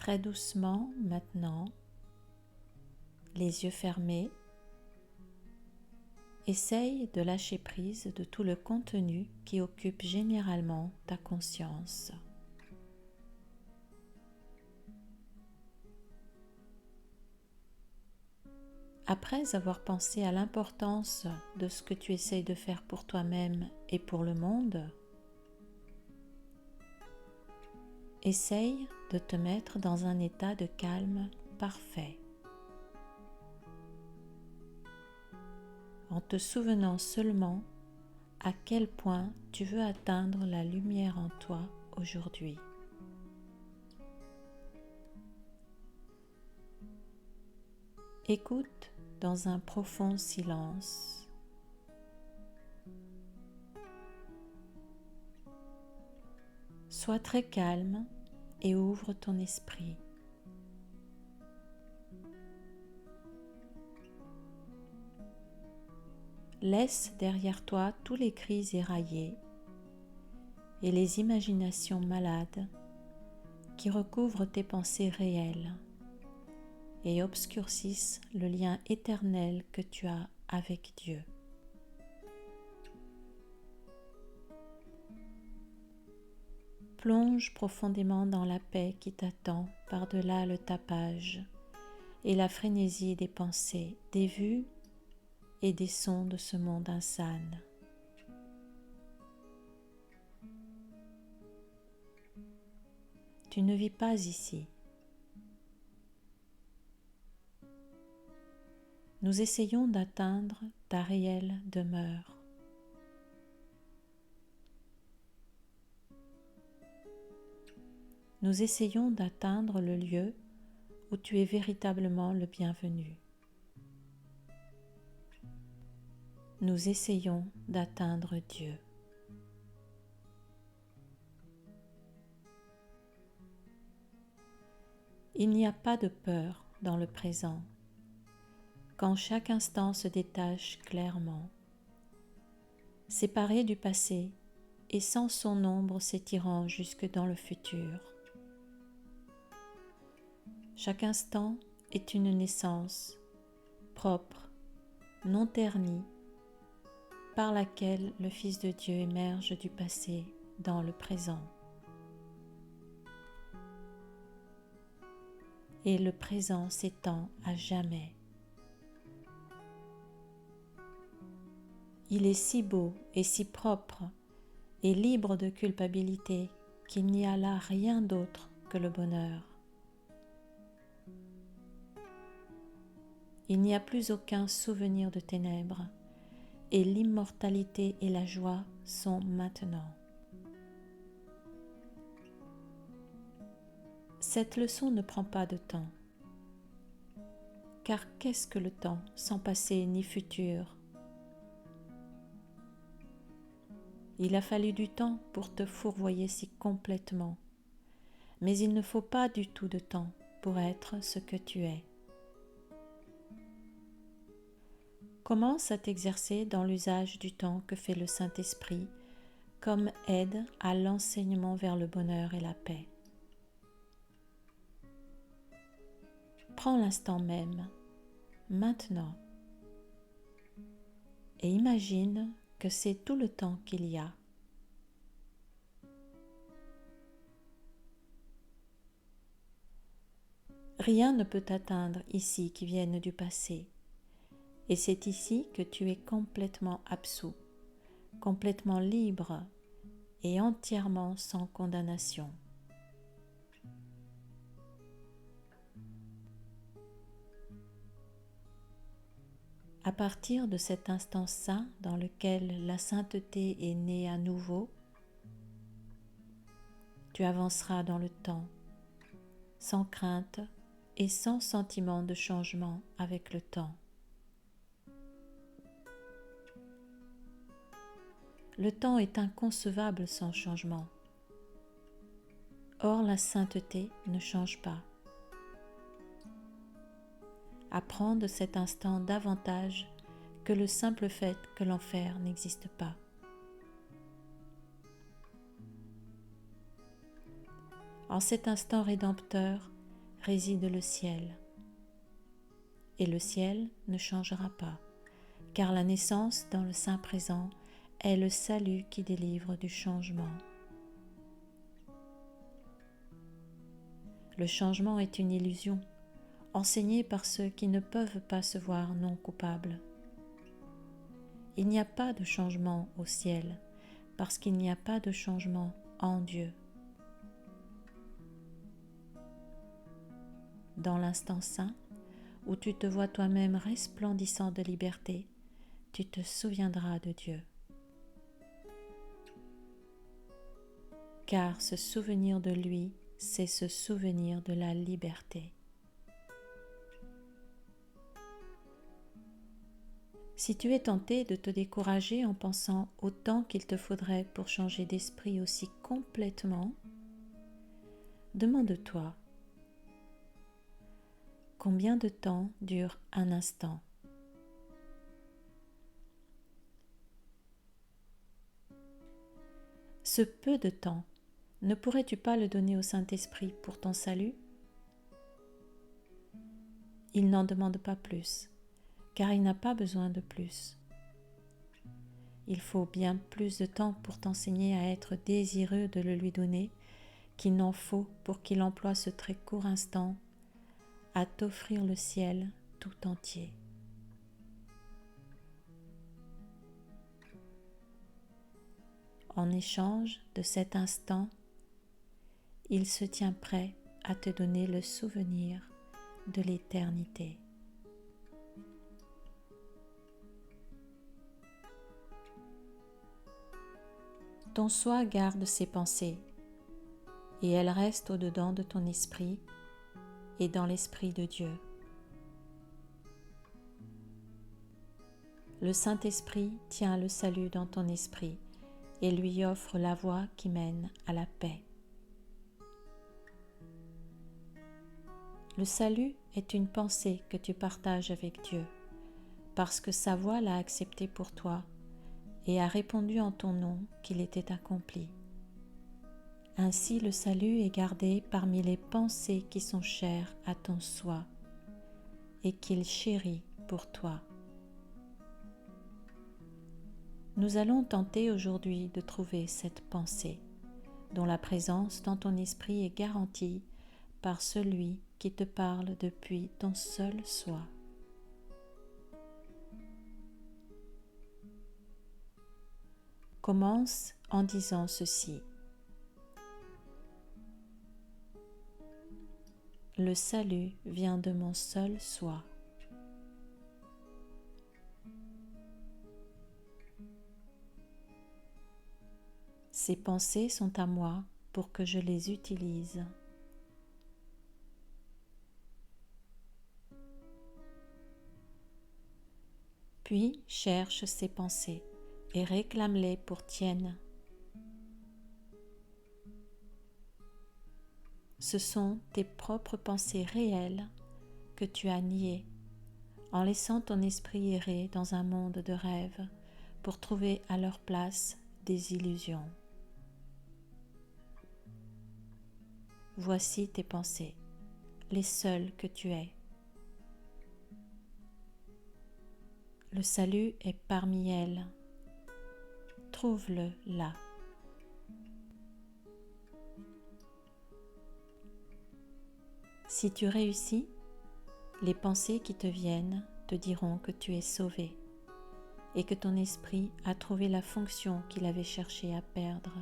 Très doucement maintenant, les yeux fermés, essaye de lâcher prise de tout le contenu qui occupe généralement ta conscience. Après avoir pensé à l'importance de ce que tu essayes de faire pour toi-même et pour le monde, essaye de te mettre dans un état de calme parfait, en te souvenant seulement à quel point tu veux atteindre la lumière en toi aujourd'hui. Écoute dans un profond silence. Sois très calme et ouvre ton esprit. Laisse derrière toi tous les cris éraillés et les imaginations malades qui recouvrent tes pensées réelles et obscurcissent le lien éternel que tu as avec Dieu. Plonge profondément dans la paix qui t'attend par-delà le tapage et la frénésie des pensées, des vues et des sons de ce monde insane. Tu ne vis pas ici. Nous essayons d'atteindre ta réelle demeure. Nous essayons d'atteindre le lieu où tu es véritablement le bienvenu. Nous essayons d'atteindre Dieu. Il n'y a pas de peur dans le présent, quand chaque instant se détache clairement, séparé du passé et sans son ombre s'étirant jusque dans le futur. Chaque instant est une naissance propre, non ternie, par laquelle le Fils de Dieu émerge du passé dans le présent. Et le présent s'étend à jamais. Il est si beau et si propre et libre de culpabilité qu'il n'y a là rien d'autre que le bonheur. Il n'y a plus aucun souvenir de ténèbres et l'immortalité et la joie sont maintenant. Cette leçon ne prend pas de temps, car qu'est-ce que le temps sans passé ni futur? Il a fallu du temps pour te fourvoyer si complètement, mais il ne faut pas du tout de temps pour être ce que tu es. Commence à t'exercer dans l'usage du temps que fait le Saint-Esprit comme aide à l'enseignement vers le bonheur et la paix. Prends l'instant même, maintenant, et imagine que c'est tout le temps qu'il y a. Rien ne peut t'atteindre ici qui vienne du passé, et c'est ici que tu es complètement absous, complètement libre et entièrement sans condamnation. À partir de cet instant saint dans lequel la sainteté est née à nouveau, tu avanceras dans le temps, sans crainte et sans sentiment de changement avec le temps. Le temps est inconcevable sans changement. Or, la sainteté ne change pas. Apprends de cet instant davantage que le simple fait que l'enfer n'existe pas. En cet instant rédempteur, réside le ciel. Et le ciel ne changera pas, car la naissance dans le Saint présent est le salut qui délivre du changement. Le changement est une illusion, enseignée par ceux qui ne peuvent pas se voir non coupables. Il n'y a pas de changement au ciel, parce qu'il n'y a pas de changement en Dieu. Dans l'instant saint, où tu te vois toi-même resplendissant de liberté, tu te souviendras de Dieu. Car se souvenir de lui, c'est se souvenir de la liberté. Si tu es tenté de te décourager en pensant au temps qu'il te faudrait pour changer d'esprit aussi complètement, demande-toi, combien de temps dure un instant? Ce peu de temps, ne pourrais-tu pas le donner au Saint-Esprit pour ton salut? Il n'en demande pas plus, car il n'a pas besoin de plus. Il faut bien plus de temps pour t'enseigner à être désireux de le lui donner qu'il n'en faut pour qu'il emploie ce très court instant à t'offrir le ciel tout entier. En échange de cet instant, il se tient prêt à te donner le souvenir de l'éternité. Ton soi garde ses pensées et elles restent au-dedans de ton esprit et dans l'esprit de Dieu. Le Saint-Esprit tient le salut dans ton esprit et lui offre la voie qui mène à la paix. Le salut est une pensée que tu partages avec Dieu, parce que sa voix l'a acceptée pour toi et a répondu en ton nom qu'il était accompli. Ainsi le salut est gardé parmi les pensées qui sont chères à ton soi et qu'il chérit pour toi. Nous allons tenter aujourd'hui de trouver cette pensée, dont la présence dans ton esprit est garantie par celui qui te parle depuis ton seul soi. Commence en disant ceci. Le salut vient de mon seul soi. Ces pensées sont à moi pour que je les utilise. Puis cherche ces pensées et réclame-les pour tiennes. Ce sont tes propres pensées réelles que tu as niées en laissant ton esprit errer dans un monde de rêves pour trouver à leur place des illusions. Voici tes pensées, les seules que tu es. Le salut est parmi elles. Trouve-le là. Si tu réussis, les pensées qui te viennent te diront que tu es sauvé et que ton esprit a trouvé la fonction qu'il avait cherché à perdre.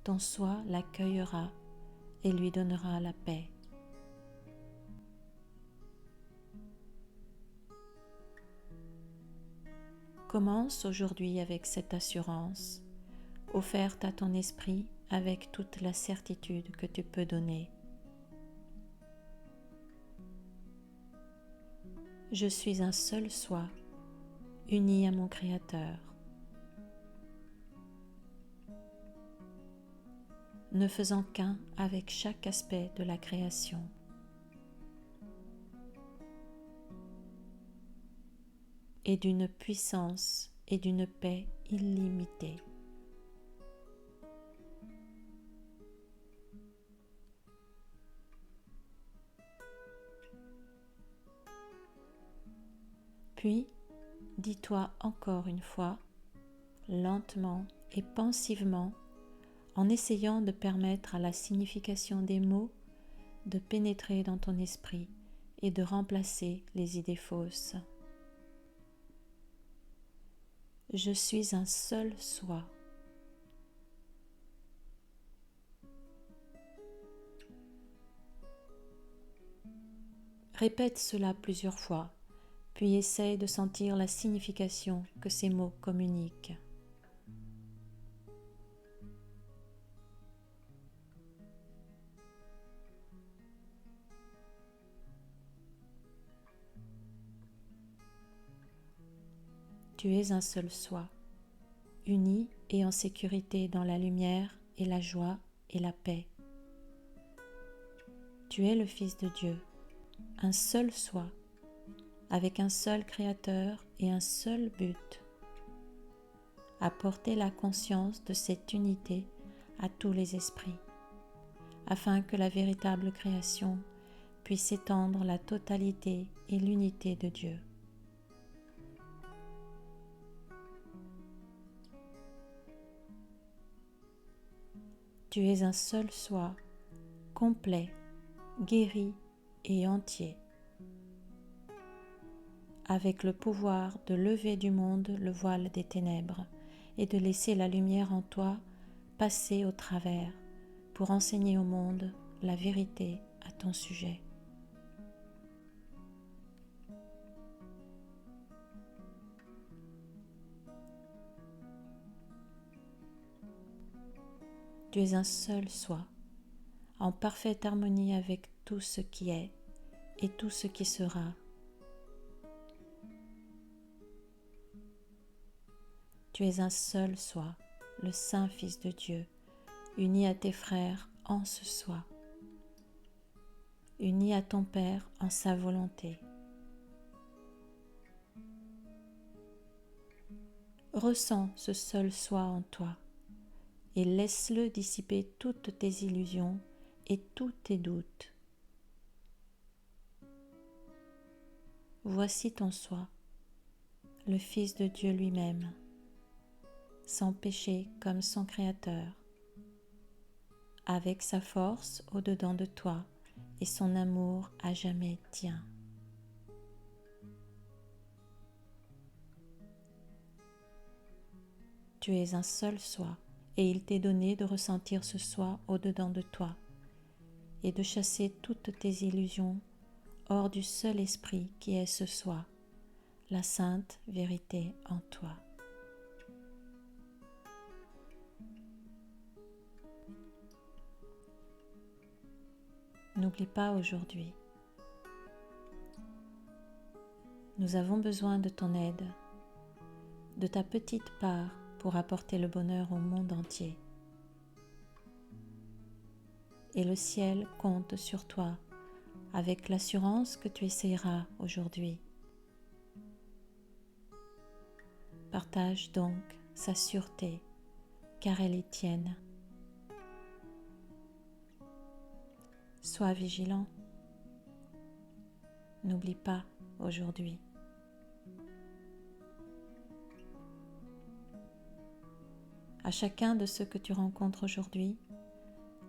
Ton soi l'accueillera et lui donnera la paix. Commence aujourd'hui avec cette assurance, offerte à ton esprit avec toute la certitude que tu peux donner. Je suis un seul soi, uni à mon Créateur. Ne faisant qu'un avec chaque aspect de la création. Et d'une puissance et d'une paix illimitées. Puis, dis-toi encore une fois, lentement et pensivement, en essayant de permettre à la signification des mots de pénétrer dans ton esprit et de remplacer les idées fausses. Je suis un seul soi. Répète cela plusieurs fois, puis essaye de sentir la signification que ces mots communiquent. Tu es un seul soi, uni et en sécurité dans la lumière et la joie et la paix. Tu es le Fils de Dieu, un seul soi, avec un seul Créateur et un seul but. Apporter la conscience de cette unité à tous les esprits, afin que la véritable création puisse étendre la totalité et l'unité de Dieu. Tu es un seul soi, complet, guéri et entier, avec le pouvoir de lever du monde le voile des ténèbres et de laisser la lumière en toi passer au travers pour enseigner au monde la vérité à ton sujet. Tu es un seul soi, en parfaite harmonie avec tout ce qui est et tout ce qui sera. Tu es un seul soi, le Saint Fils de Dieu, uni à tes frères en ce soi, uni à ton Père en sa volonté. Ressens ce seul soi en toi et laisse-le dissiper toutes tes illusions et tous tes doutes. Voici ton soi, le Fils de Dieu lui-même, sans péché comme son Créateur, avec sa force au-dedans de toi et son amour à jamais tien. Tu es un seul soi et il t'est donné de ressentir ce soi au-dedans de toi et de chasser toutes tes illusions hors du seul esprit qui est ce soi, la sainte vérité en toi. N'oublie pas aujourd'hui, nous avons besoin de ton aide, de ta petite part pour apporter le bonheur au monde entier. Et le ciel compte sur toi avec l'assurance que tu essayeras aujourd'hui. Partage donc sa sûreté, car elle est tienne. Sois vigilant. N'oublie pas aujourd'hui. À chacun de ceux que tu rencontres aujourd'hui,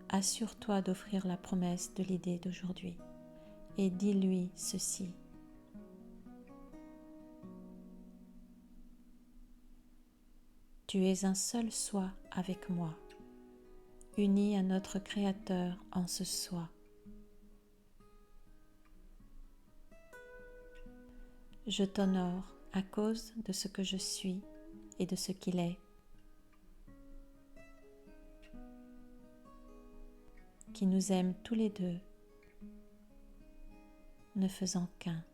assure-toi d'offrir la promesse de l'idée d'aujourd'hui et dis-lui ceci. Tu es un seul soi avec moi, uni à notre Créateur en ce soi. Je t'honore à cause de ce que je suis et de ce qu'il est, qui nous aime tous les deux, ne faisant qu'un.